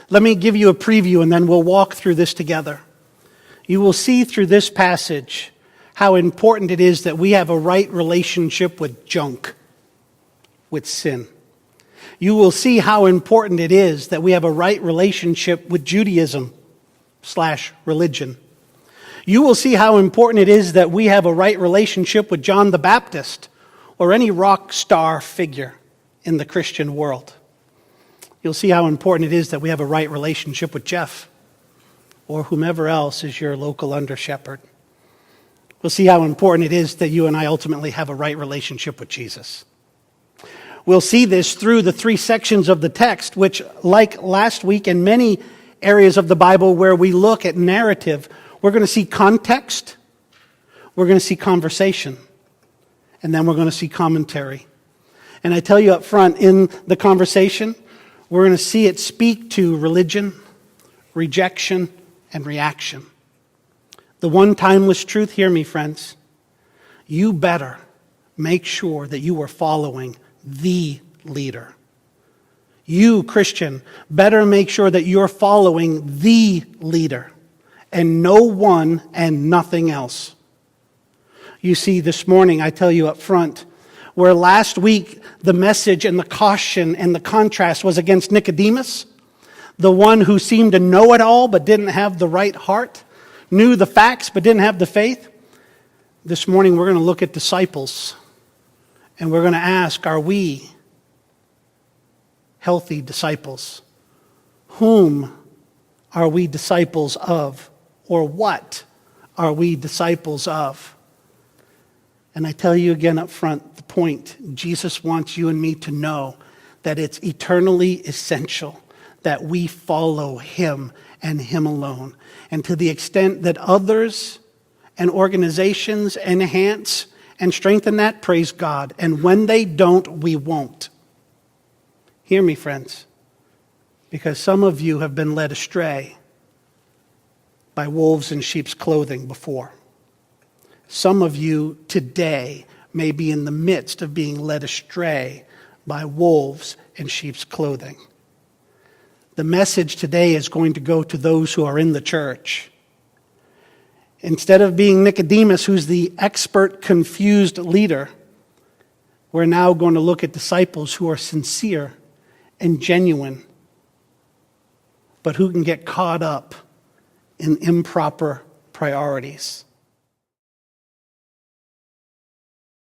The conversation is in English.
Let me give you a preview and then we'll walk through this together. You will see through this passage how important it is that we have a right relationship with junk, with sin. You will see how important it is that we have a right relationship with Judaism/religion. You will see how important it is that we have a right relationship with John the Baptist or any rock star figure in the Christian world. You'll see how important it is that we have a right relationship with Jeff or whomever else is your local under-shepherd. We'll see how important it is that you and I ultimately have a right relationship with Jesus. We'll see this through the 3 sections of the text, which, like last week in many areas of the Bible where we look at narrative, we're going to see context, we're going to see conversation, and then we're going to see commentary. And I tell you up front, in the conversation, we're going to see it speak to religion, rejection, and reaction. The one timeless truth, hear me, friends, you better make sure that you are following the leader. You, Christian, better make sure that you're following the leader and no one and nothing else. You see, this morning, I tell you up front, where last week the message and the caution and the contrast was against Nicodemus, the one who seemed to know it all but didn't have the right heart, knew the facts but didn't have the faith. This morning we're going to look at disciples and we're going to ask, are we healthy disciples? Whom are we disciples of? Or what are we disciples of? And I tell you again up front, the point, Jesus wants you and me to know that it's eternally essential that we follow him and him alone. And to the extent that others and organizations enhance and strengthen that, praise God. And when they don't, we won't. Hear me, friends, because some of you have been led astray by wolves in sheep's clothing before. Some of you today may be in the midst of being led astray by wolves in sheep's clothing. The message today is going to go to those who are in the church. Instead of being Nicodemus, who's the expert, confused leader, we're now going to look at disciples who are sincere and genuine, but who can get caught up in improper priorities.